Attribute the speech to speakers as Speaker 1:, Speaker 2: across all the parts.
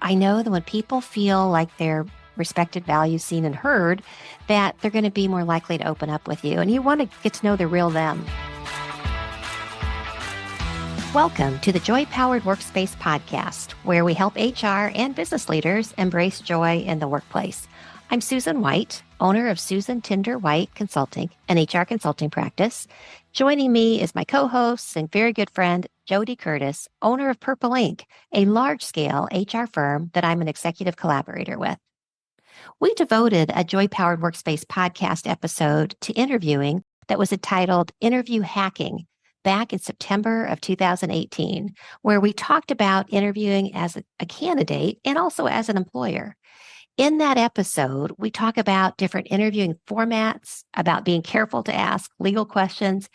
Speaker 1: I know that when people feel like they're respected, valued, seen, and heard, that they're going to be more likely to open up with you. And you want to get to know the real them. Welcome to the Joy Powered Workspace podcast, where we help HR and business leaders embrace joy in the workplace. I'm Susan White, owner of Susan Tinder White Consulting, an HR consulting practice. Joining me is my co-host and very good friend, JoDee Curtis, owner of Purple Ink, a large-scale HR firm that I'm an executive collaborator with. We devoted a Joy Powered Workspace podcast episode to interviewing that was entitled Interview Hacking back in September of 2018, where we talked about interviewing as a candidate and also as an employer. In that episode, we talk about different interviewing formats, about being careful to ask legal questions,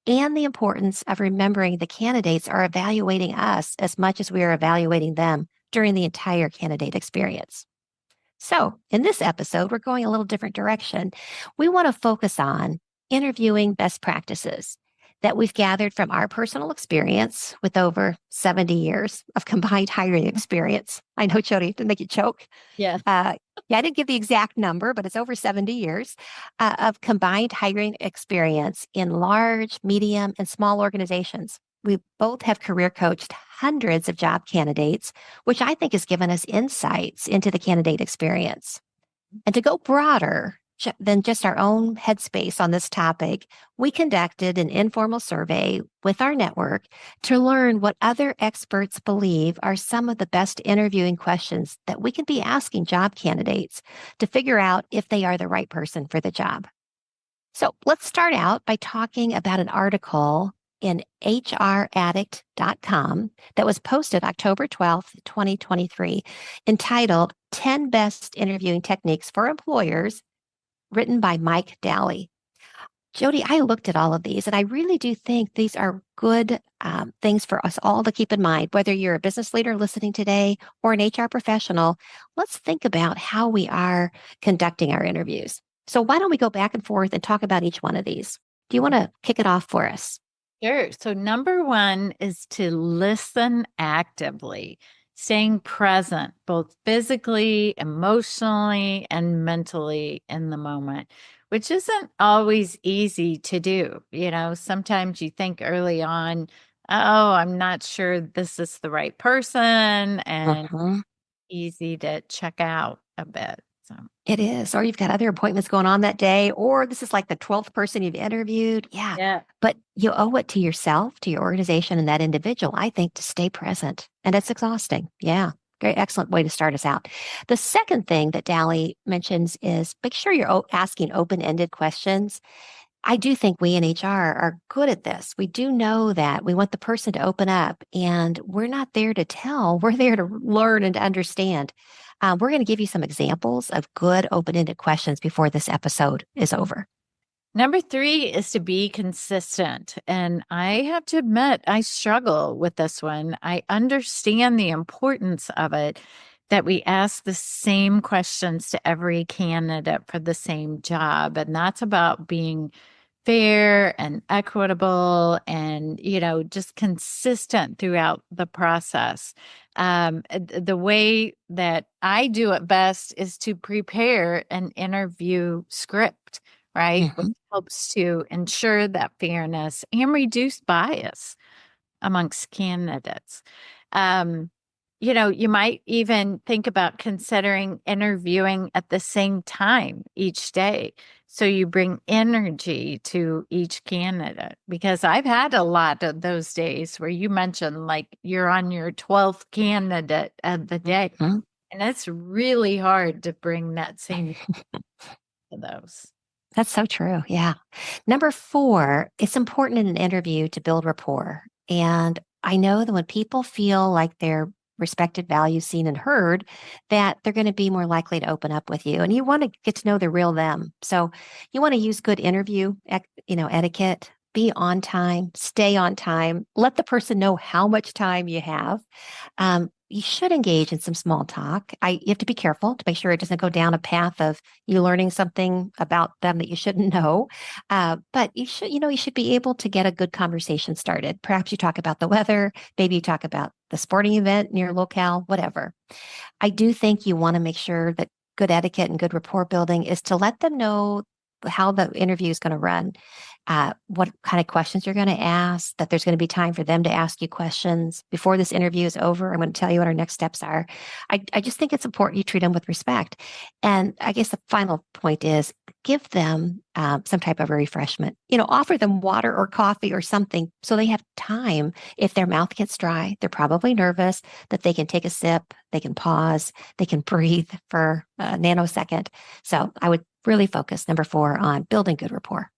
Speaker 1: and the importance of remembering the candidates are evaluating us as much as we are evaluating them during the entire candidate experience. So in this episode, we're going a little different direction. We want to focus on interviewing best practices that we've gathered from our personal experience with over 70 years of combined hiring experience. I know, JoDee, to make you choke.
Speaker 2: Yeah.
Speaker 1: I didn't give the exact number, but it's over 70 years of combined hiring experience in large, medium, and small organizations. We both have career coached hundreds of job candidates, which I think has given us insights into the candidate experience. And to go broader than just our own headspace on this topic, we conducted an informal survey with our network to learn what other experts believe are some of the best interviewing questions that we can be asking job candidates to figure out if they are the right person for the job. So let's start out by talking about an article in hraddict.com that was posted October 12th, 2023, entitled 10 Best Interviewing Techniques for Employers, written by Mike Daly. JoDee, I looked at all of these, and I really do think these are good things for us all to keep in mind. Whether you're a business leader listening today or an HR professional, let's think about how we are conducting our interviews. So why don't we go back and forth and talk about each one of these? Do you want to kick it off for us?
Speaker 2: Sure. So number one is to listen actively, staying present, both physically, emotionally, and mentally in the moment, which isn't always easy to do. You know, sometimes you think early on, oh, I'm not sure this is the right person, and easy to check out a bit. So
Speaker 1: It is. Or you've got other appointments going on that day, or this is like the 12th person you've interviewed. Yeah. But you owe it to yourself, to your organization, and that individual, I think, to stay present. And it's exhausting. Yeah. Great, excellent way to start us out. The second thing that Daly mentions is make sure you're asking open-ended questions. I do think we in HR are good at this. We do know that we want the person to open up, and we're not there to tell. We're there to learn and to understand. We're going to give you some examples of good open-ended questions before this episode is over.
Speaker 2: Number three is to be consistent. And I have to admit, I struggle with this one. I understand the importance of it, that we ask the same questions to every candidate for the same job. And that's about being fair and equitable and, you know, just consistent throughout the process. The way that I do it best is to prepare an interview script, right? Which helps to ensure that fairness and reduce bias amongst candidates. You know, you might even think about considering interviewing at the same time each day. So you bring energy to each candidate, because I've had a lot of those days where you mentioned like you're on your 12th candidate of the day. And it's really hard to bring that same to those.
Speaker 1: That's so true. Yeah. Number 4, it's important in an interview to build rapport. And I know that when people feel like they're respected, valued, seen, and heard, that they're going to be more likely to open up with you. And you want to get to know the real them. So you want to use good interview, etiquette, be on time, stay on time, let the person know how much time you have. You should engage in some small talk. You have to be careful to make sure it doesn't go down a path of you learning something about them that you shouldn't know. But you should be able to get a good conversation started. Perhaps you talk about the weather. Maybe you talk about the sporting event in your locale, whatever. I do think you want to make sure that good etiquette and good rapport building is to let them know how the interview is going to run, what kind of questions you're going to ask, that there's going to be time for them to ask you questions. Before this interview is over, I'm going to tell you what our next steps are. I just think it's important you treat them with respect. And I guess the final point is give them some type of a refreshment. Offer them water or coffee or something so they have time. If their mouth gets dry, they're probably nervous, that they can take a sip, they can pause, they can breathe for a nanosecond. So I would really focus, number 4, on building good rapport.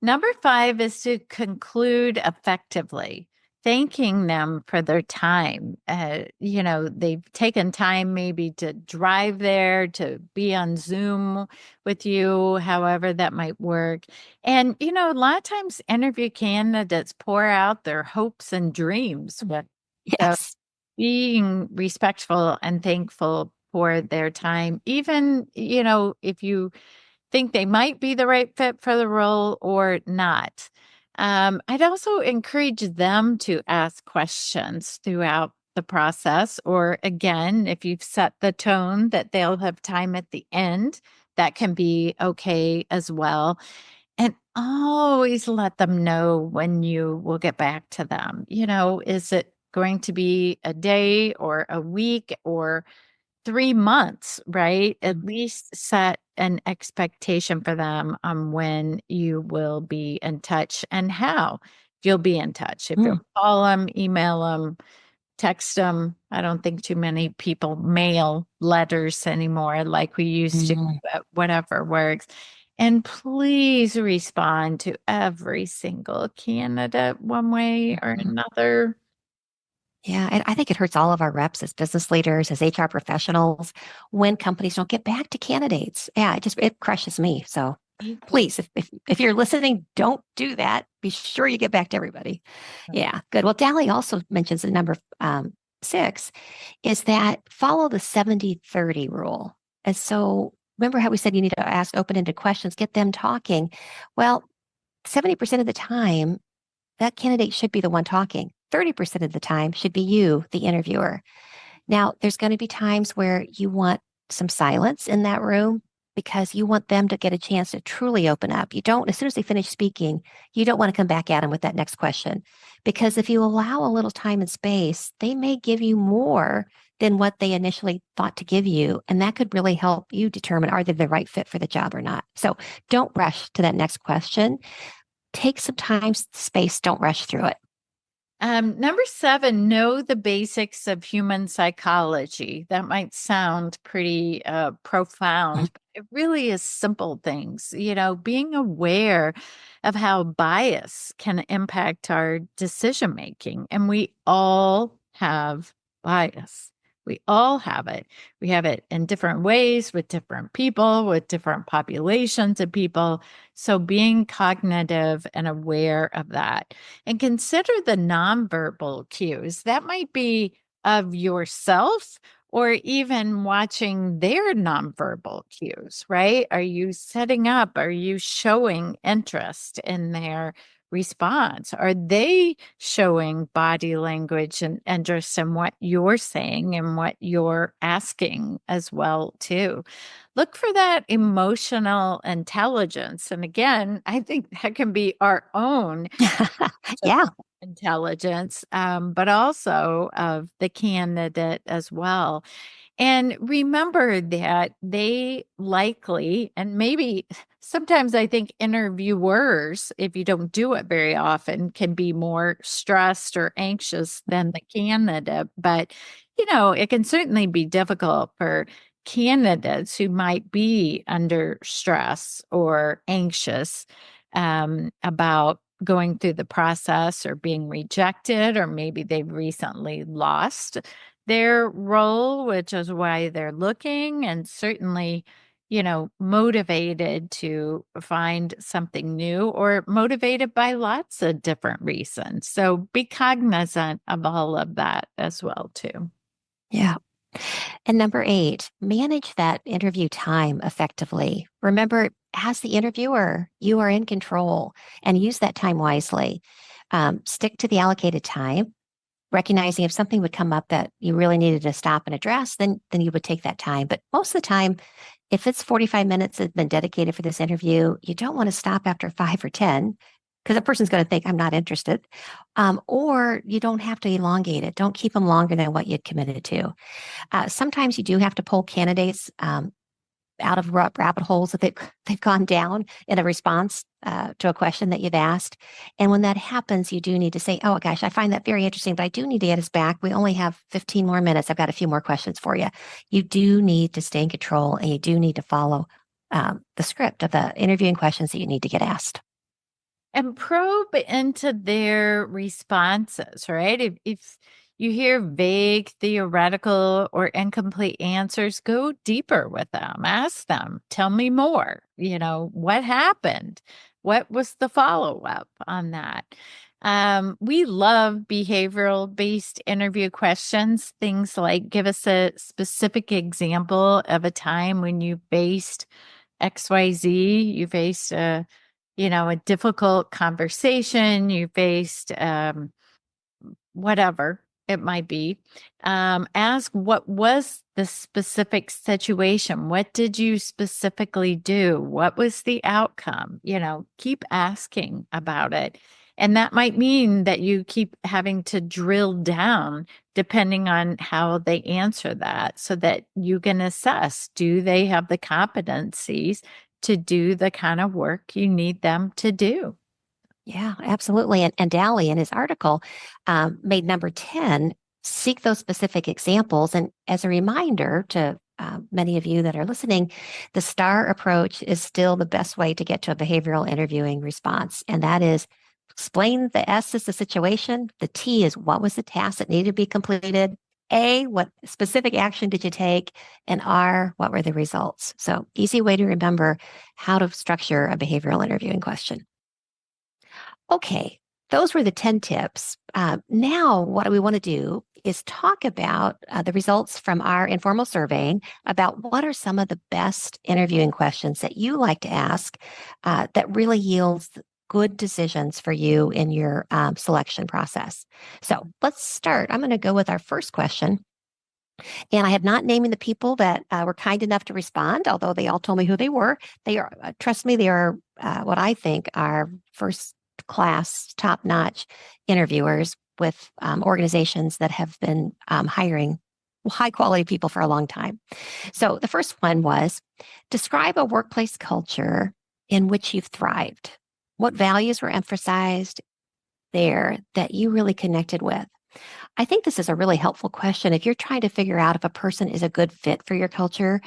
Speaker 2: Number 5 is to conclude effectively, thanking them for their time. They've taken time maybe to drive there, to be on Zoom with you, however that might work. And, a lot of times interview candidates pour out their hopes and dreams with so
Speaker 1: Yes.
Speaker 2: being respectful and thankful for their time, even, if you think they might be the right fit for the role or not. I'd also encourage them to ask questions throughout the process, or again, if you've set the tone that they'll have time at the end, that can be okay as well. And always let them know when you will get back to them. Is it going to be a day or a week or 3 months, right? At least set an expectation for them on when you will be in touch and how you'll be in touch. If you'll
Speaker 1: Mm,
Speaker 2: call them, email them, text them. I don't think too many people mail letters anymore like we used to,
Speaker 1: mm,
Speaker 2: but whatever works. And please respond to every single candidate one way or
Speaker 1: mm.
Speaker 2: another.
Speaker 1: Yeah, and I think it hurts all of our reps as business leaders, as HR professionals, when companies don't get back to candidates. Yeah, it crushes me. So please, if you're listening, don't do that. Be sure you get back to everybody. Yeah, good. Well, Dally also mentions the number 6 is that follow the 70-30 rule. And so remember how we said you need to ask open-ended questions, get them talking. Well, 70% of the time, that candidate should be the one talking. 30% of the time should be you, the interviewer. Now, there's going to be times where you want some silence in that room because you want them to get a chance to truly open up. You don't, as soon as they finish speaking, you don't want to come back at them with that next question. Because if you allow a little time and space, they may give you more than what they initially thought to give you. And that could really help you determine are they the right fit for the job or not. So don't rush to that next question. Take some time, space, don't rush through it.
Speaker 2: Number 7, know the basics of human psychology. That might sound pretty profound, but it really is simple things. Being aware of how bias can impact our decision making. And we all have bias. We all have it. We have it in different ways with different people, with different populations of people. So being cognitive and aware of that. And consider the nonverbal cues. That might be of yourself or even watching their nonverbal cues, right? Are you setting up? Are you showing interest in their response? Are they showing body language and interest in what you're saying and what you're asking as well, too? Look for that emotional intelligence. And again, I think that can be our own
Speaker 1: Yeah.
Speaker 2: intelligence, but also of the candidate as well. And remember that they likely, and maybe sometimes I think interviewers, if you don't do it very often, can be more stressed or anxious than the candidate. But, it can certainly be difficult for candidates who might be under stress or anxious about going through the process or being rejected, or maybe they've recently lost their role, which is why they're looking, and certainly, motivated to find something new or motivated by lots of different reasons. So be cognizant of all of that as well, too.
Speaker 1: Yeah. And number 8, manage that interview time effectively. Remember, as the interviewer, you are in control and use that time wisely. Stick to the allocated time. recognizing if something would come up that you really needed to stop and address, then you would take that time. But most of the time, if it's 45 minutes that's been dedicated for this interview, you don't want to stop after 5 or 10 because the person's going to think I'm not interested. Or you don't have to elongate it. Don't keep them longer than what you'd committed to. Sometimes you do have to pull candidates out of rabbit holes that they've gone down in a response to a question that you've asked. And when that happens, you do need to say, oh gosh, I find that very interesting, but I do need to get us back. We only have 15 more minutes. I've got a few more questions for you. You do need to stay in control, and you do need to follow the script of the interviewing questions that you need to get asked.
Speaker 2: And probe into their responses, right? If you hear vague, theoretical, or incomplete answers, go deeper with them. Ask them, tell me more. What happened? What was the follow up on that? We love behavioral based interview questions, things like give us a specific example of a time when you faced XYZ, you faced a difficult conversation, you faced whatever it might be. Ask what was the specific situation? What did you specifically do? What was the outcome? Keep asking about it. And that might mean that you keep having to drill down depending on how they answer that so that you can assess, do they have the competencies to do the kind of work you need them to do?
Speaker 1: Yeah, absolutely. And Daly in his article made number 10 seek those specific examples. And as a reminder to many of you that are listening, the STAR approach is still the best way to get to a behavioral interviewing response. And that is explain the S is the situation, the T is what was the task that needed to be completed, A, what specific action did you take, and R, what were the results? So easy way to remember how to structure a behavioral interviewing question. Okay, those were the 10 tips. Now, what we want to do is talk about the results from our informal surveying about what are some of the best interviewing questions that you like to ask that really yields good decisions for you in your selection process. So let's start. I'm going to go with our first question. And I have not named the people that were kind enough to respond, although they all told me who they were. They are, trust me, they are what I think are first class, top notch interviewers with organizations that have been hiring high quality people for a long time. So the first one was describe a workplace culture in which you've thrived. What values were emphasized there that you really connected with? I think this is a really helpful question. If you're trying to figure out if a person is a good fit for your culture,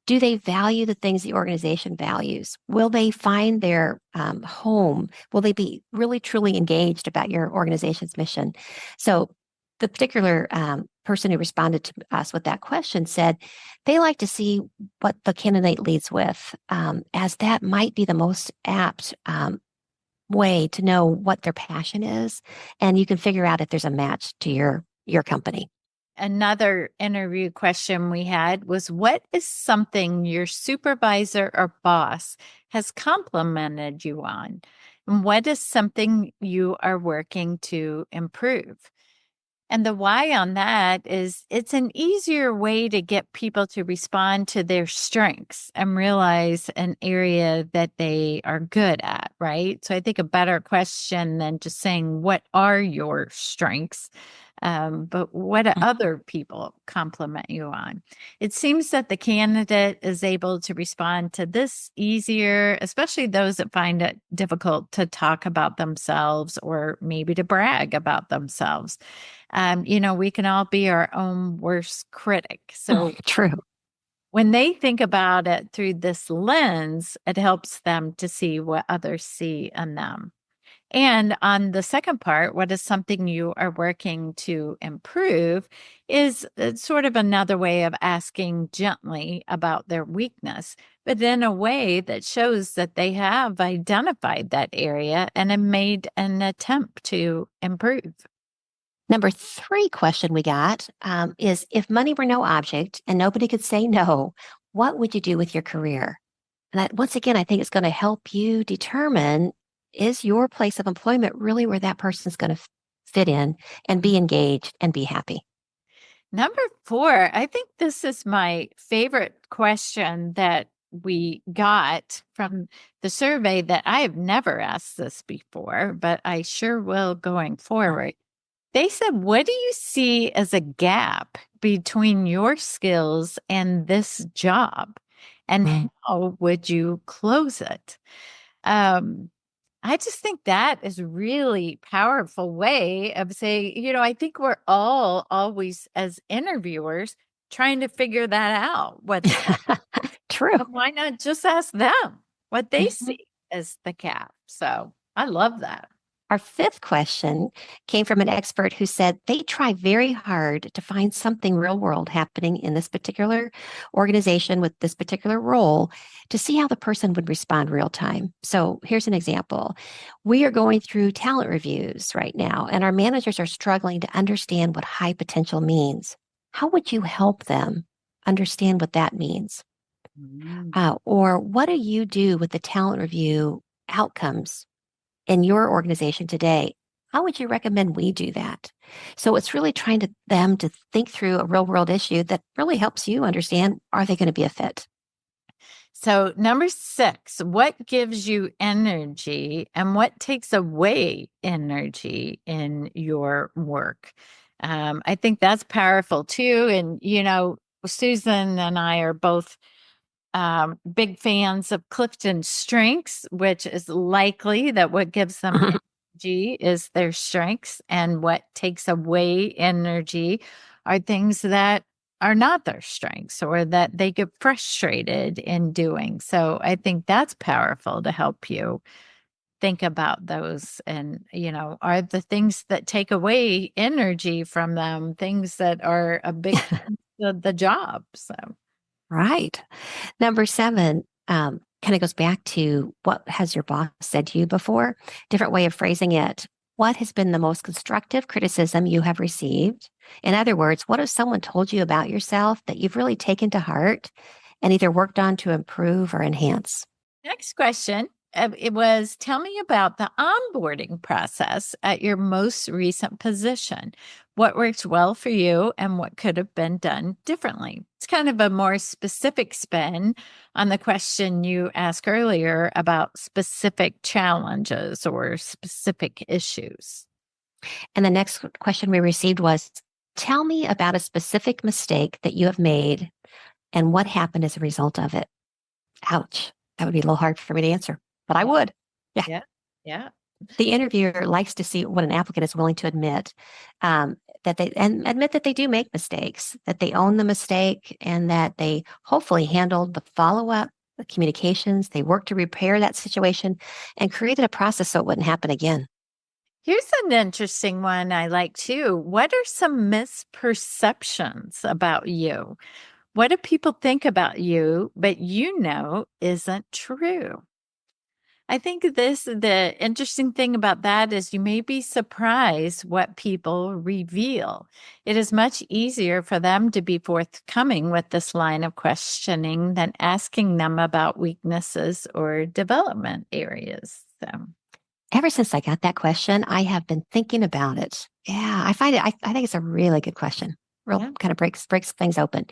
Speaker 1: do they value the things the organization values? Will they find their home? Will they be really, truly engaged about your organization's mission? So the particular person who responded to us with that question said they like to see what the candidate leads with, as that might be the most apt way to know what their passion is, and you can figure out if there's a match to your company.
Speaker 2: Another interview question we had was, what is something your supervisor or boss has complimented you on? And what is something you are working to improve? And the why on that is it's an easier way to get people to respond to their strengths and realize an area that they are good at, right? So I think a better question than just saying, what are your strengths? But what do other people compliment you on? It seems that the candidate is able to respond to this easier, especially those that find it difficult to talk about themselves or maybe to brag about themselves. We can all be our own worst critic. So
Speaker 1: True.
Speaker 2: when they think about it through this lens, it helps them to see what others see in them. And on the second part, what is something you are working to improve is sort of another way of asking gently about their weakness, but in a way that shows that they have identified that area and have made an attempt to improve.
Speaker 1: Number 3 question we got is if money were no object and nobody could say no, what would you do with your career? And that, once again, I think it's going to help you determine, is your place of employment really where that person's going to fit in, and be engaged and be happy?
Speaker 2: Number four, I think this is my favorite question that we got from the survey that I have never asked this before, but I sure will going forward. They said, what do you see as a gap between your skills and this job? And
Speaker 1: Mm.
Speaker 2: how would you close it? Um, I just think that is really powerful way of saying, I think we're all always as interviewers trying to figure that out. What's
Speaker 1: True.
Speaker 2: why not just ask them what they
Speaker 1: Mhm.
Speaker 2: see as the gap? So I love that.
Speaker 1: Our fifth question came from an expert who said they try very hard to find something real world happening in this particular organization with this particular role to see how the person would respond real time. So here's an example. We are going through talent reviews right now, and our managers are struggling to understand what high potential means. How would you help them understand what that means?
Speaker 2: Mm.
Speaker 1: Or what do you do with the talent review outcomes in your organization today? How would you recommend we do that? So it's really trying to them to think through a real world issue that really helps you understand, are they going to be a fit?
Speaker 2: So, number six, what gives you energy and what takes away energy in your work? I think that's powerful too. And, Susan and I are both big fans of Clifton Strengths, which is likely that what gives them energy is their strengths, and what takes away energy are things that are not their strengths or that they get frustrated in doing. So I think that's powerful to help you think about those. And, are the things that take away energy from them things that are a big the job? So.
Speaker 1: Right. Number seven, kind of goes back to what has your boss said to you before? Different way of phrasing it. What has been the most constructive criticism you have received? In other words, what has someone told you about yourself that you've really taken to heart and either worked on to improve or enhance?
Speaker 2: Next question. It was tell me about the onboarding process at your most recent position. What worked well for you and what could have been done differently? It's kind of a more specific spin on the question you asked earlier about specific challenges or specific issues.
Speaker 1: And the next question we received was, tell me about a specific mistake that you have made and what happened as a result of it. Ouch. That would be a little hard for me to answer, but I
Speaker 2: Yeah.
Speaker 1: would. Yeah.
Speaker 2: Yeah. Yeah.
Speaker 1: The interviewer likes to see what an applicant is willing to admit, that they and admit that they do make mistakes, that they own the mistake, and that they hopefully handled the follow up, the communications. They worked to repair that situation and created a process so it wouldn't happen again.
Speaker 2: Here's an interesting one I like too. What are some misperceptions about you? What do people think about you, but isn't true? I think the interesting thing about that is you may be surprised what people reveal. It is much easier for them to be forthcoming with this line of questioning than asking them about weaknesses or development areas. So,
Speaker 1: Ever since I got that question, I have been thinking about it. Yeah, I find it, I think it's a really good question. Real
Speaker 2: yeah.
Speaker 1: kind of breaks things open.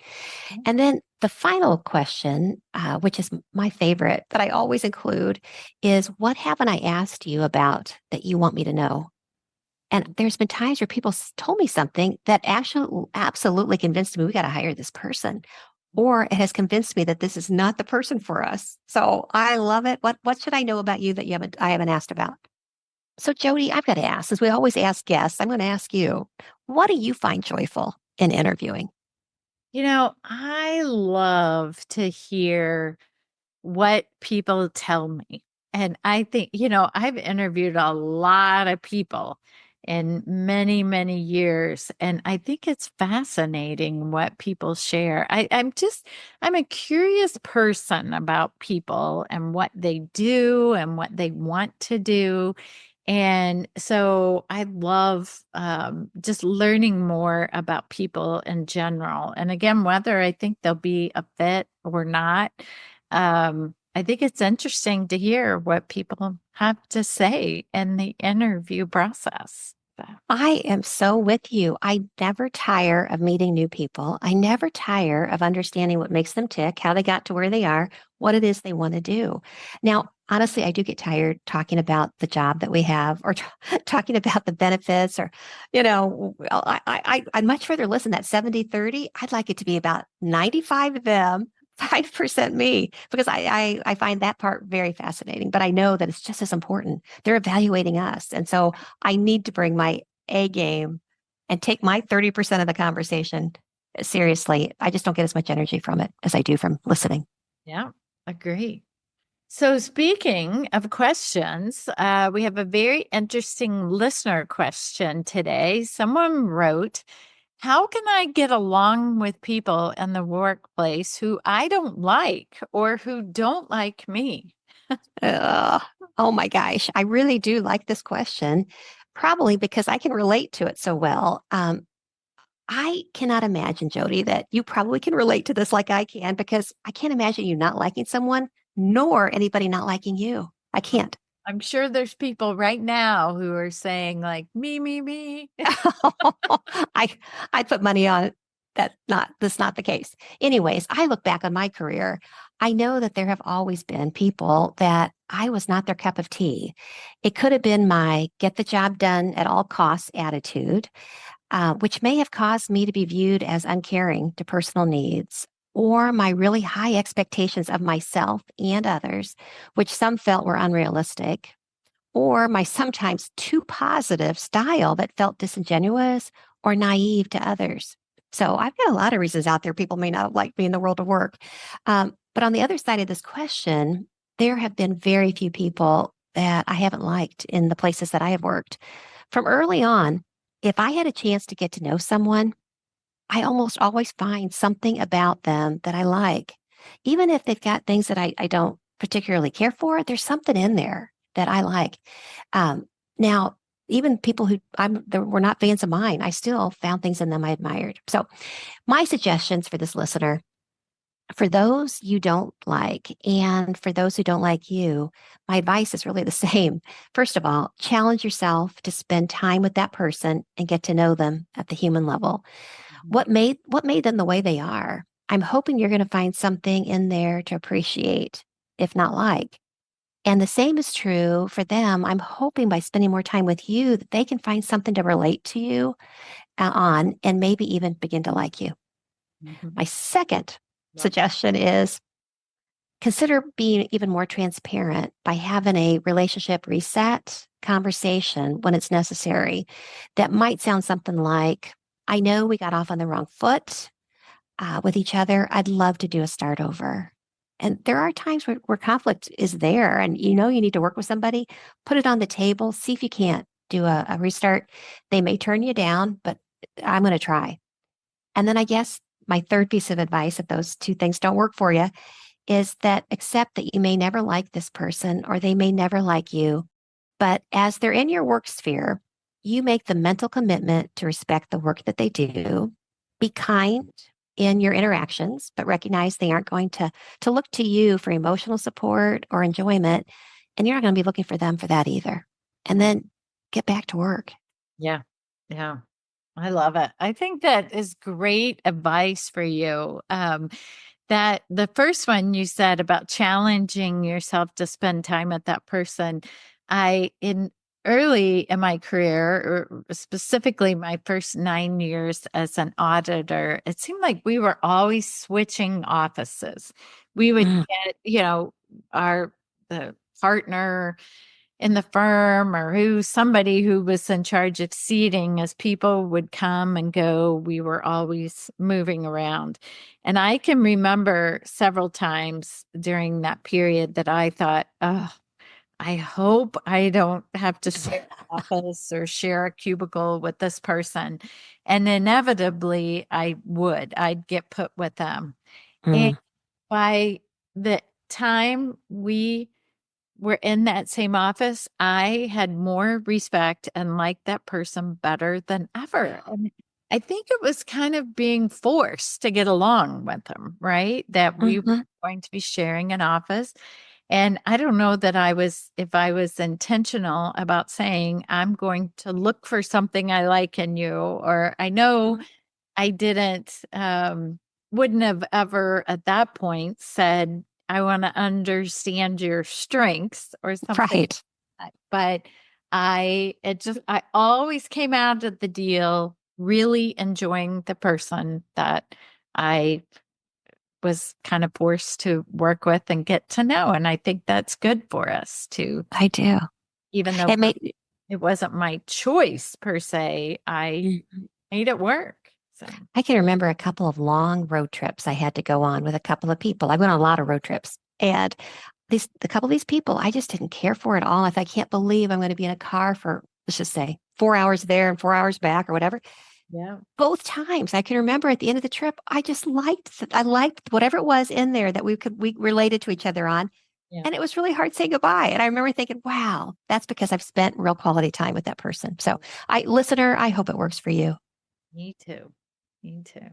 Speaker 1: And then the final question, which is my favorite that I always include, is what haven't I asked you about that you want me to know? And there's been times where people told me something that actually absolutely convinced me we got to hire this person, or it has convinced me that this is not the person for us. So I love it. What should I know about you that I haven't asked about? So JoDee, I've got to ask, as we always ask guests, I'm going to ask you, what do you find joyful in interviewing?
Speaker 2: I love to hear what people tell me. And I think, I've interviewed a lot of people in many, many years. And I think it's fascinating what people share. I'm a curious person about people and what they do and what they want to do. And so I love just learning more about people in general. And again, whether I think they'll be a fit or not, I think it's interesting to hear what people have to say in the interview process. that.
Speaker 1: I am so with you. I never tire of meeting new people. I never tire of understanding what makes them tick, how they got to where they are, what it is they want to do. Now, honestly, I do get tired talking about the job that we have or talking about the benefits or, well, I'd much rather listen that 70-30. I'd like it to be about 95 of them, 5% me, because I find that part very fascinating. But I know that it's just as important. They're evaluating us. And so I need to bring my A game and take my 30% of the conversation seriously. I just don't get as much energy from it as I do from listening.
Speaker 2: Yeah, agree. So, speaking of questions, we have a very interesting listener question today. Someone wrote, how can I get along with people in the workplace who I don't like or who don't like me?
Speaker 1: Ugh. Oh my gosh. I really do like this question, probably because I can relate to it so well. I cannot imagine, JoDee, that you probably can relate to this like I can, because I can't imagine you not liking someone, nor anybody not liking you. I can't.
Speaker 2: I'm sure there's people right now who are saying, like, me.
Speaker 1: I I'd put money on that's not the case. Anyways, I look back on my career. I know that there have always been people that I was not their cup of tea. It could have been my get the job done at all costs attitude, which may have caused me to be viewed as uncaring to personal needs, or my really high expectations of myself and others, which some felt were unrealistic, or my sometimes too positive style that felt disingenuous or naive to others. So I've got a lot of reasons out there people may not like me in the world of work. But on the other side of this question, there have been very few people that I haven't liked in the places that I have worked. From early on, if I had a chance to get to know someone, I almost always find something about them that I like. Even if they've got things that I don't particularly care for, there's something in there that I like. Now, even people who were not fans of mine, I still found things in them I admired. So, my suggestions for this listener, for those you don't like, and for those who don't like you, my advice is really the same. First of all, challenge yourself to spend time with that person and get to know them at the human level. What made them the way they are? I'm hoping you're going to find something in there to appreciate, if not like. And the same is true for them. I'm hoping by spending more time with you that they can find something to relate to you on and maybe even begin to like you.
Speaker 2: Mhm.
Speaker 1: My second
Speaker 2: Love
Speaker 1: suggestion is consider being even more transparent by having a relationship reset conversation when it's necessary. That might sound something like, I know we got off on the wrong foot with each other. I'd love to do a start over. And there are times where conflict is there and you know you need to work with somebody, put it on the table, see if you can't do a restart. They may turn you down, but I'm going to try. And then I guess my third piece of advice, if those two things don't work for you, is that accept that you may never like this person or they may never like you. But as they're in your work sphere, you make the mental commitment to respect the work that they do. Be kind in your interactions, but recognize they aren't going to look to you for emotional support or enjoyment. And you're not going to be looking for them for that either. And then get back to work.
Speaker 2: Yeah. Yeah. I love it. I think that is great advice for you. That the first one you said about challenging yourself to spend time with that person. In early in my career, or specifically my first 9 years as an auditor, it seemed like we were always switching offices. We would
Speaker 1: Mm,
Speaker 2: get, our the partner in the firm or somebody who was in charge of seating as people would come and go. We were always moving around. And I can remember several times during that period that I thought, oh, I hope I don't have to share an office or share a cubicle with this person. And inevitably I would. I'd get put with them. And
Speaker 1: mm,
Speaker 2: by the time we were in that same office, I had more respect and liked that person better than ever. And I think it was kind of being forced to get along with them, right? That we were
Speaker 1: mhm.
Speaker 2: going to be sharing an office. And I don't know that if I was intentional about saying, I'm going to look for something I like in you, or I know I wouldn't have ever at that point said, I want to understand your strengths or something.
Speaker 1: Right.
Speaker 2: But I always came out of the deal really enjoying the person that I was kind of forced to work with and get to know. And I think that's good for us too,
Speaker 1: I do.
Speaker 2: even though
Speaker 1: It made
Speaker 2: it wasn't my choice per se. I made it work. So
Speaker 1: I can remember a couple of long road trips I had to go on with a couple of people. I went on a lot of road trips, and a couple of these people I just didn't care for at all. I can't believe I'm going to be in a car for, let's just say, 4 hours there and 4 hours back or whatever.
Speaker 2: yeah.
Speaker 1: Both times I can remember at the end of the trip, I liked whatever it was in there that we related to each other on.
Speaker 2: Yeah.
Speaker 1: And it was really hard saying goodbye. And I remember thinking, wow, that's because I've spent real quality time with that person. So listener, I hope it works for you.
Speaker 2: Me too. Me too.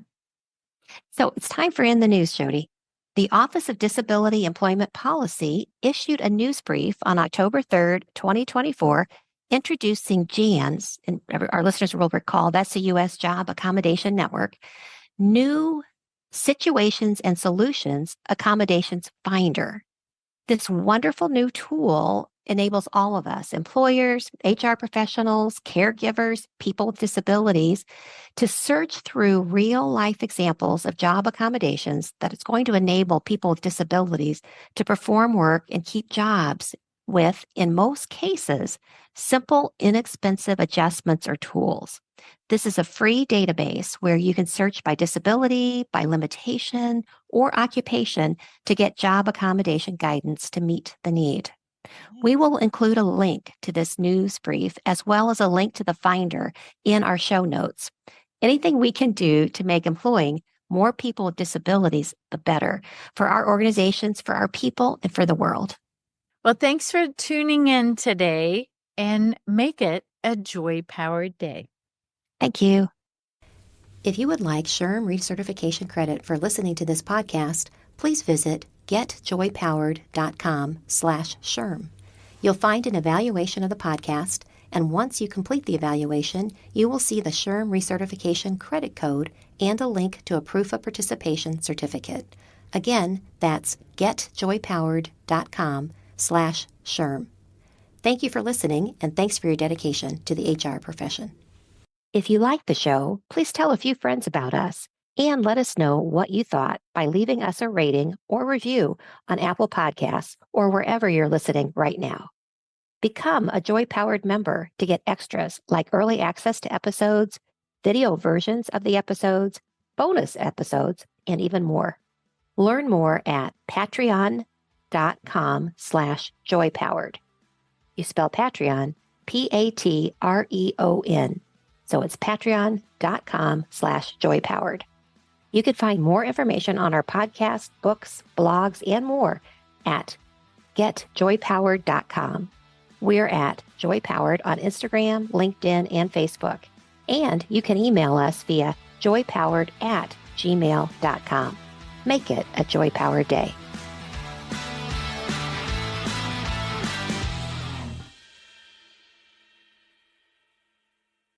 Speaker 1: So it's time for In the News, JoDee. The Office of Disability Employment Policy issued a news brief on October 3rd, 2024, introducing JANS, and our listeners will recall that's the U.S. Job Accommodation Network, new Situations and Solutions Accommodations Finder. This wonderful new tool enables all of us, employers, HR professionals, caregivers, people with disabilities, to search through real life examples of job accommodations that it's going to enable people with disabilities to perform work and keep jobs with, in most cases, simple, inexpensive adjustments or tools. This is a free database where you can search by disability, by limitation, or occupation to get job accommodation guidance to meet the need. We will include a link to this news brief as well as a link to the finder in our show notes. Anything we can do to make employing more people with disabilities, the better for our organizations, for our people, and for the world.
Speaker 2: Well, thanks for tuning in today, and make it a joy-powered day.
Speaker 1: Thank you. If you would like SHRM recertification credit for listening to this podcast, please visit getjoypowered.com/SHRM. You'll find an evaluation of the podcast, and once you complete the evaluation, you will see the SHRM recertification credit code and a link to a proof of participation certificate. Again, that's getjoypowered.com/SHRM. Thank you for listening, and thanks for your dedication to the HR profession. If you like the show, please tell a few friends about us and let us know what you thought by leaving us a rating or review on Apple Podcasts or wherever you're listening right now. Become a Joy Powered member to get extras like early access to episodes, video versions of the episodes, bonus episodes, and even more. Learn more at patreon.com/joypowered. You spell Patreon, Patreon. So it's patreon.com/joypowered. You can find more information on our podcast, books, blogs, and more at getjoypowered.com. We're at JoyPowered on Instagram, LinkedIn, and Facebook. And you can email us via joypowered@gmail.com. Make it a joy-powered day.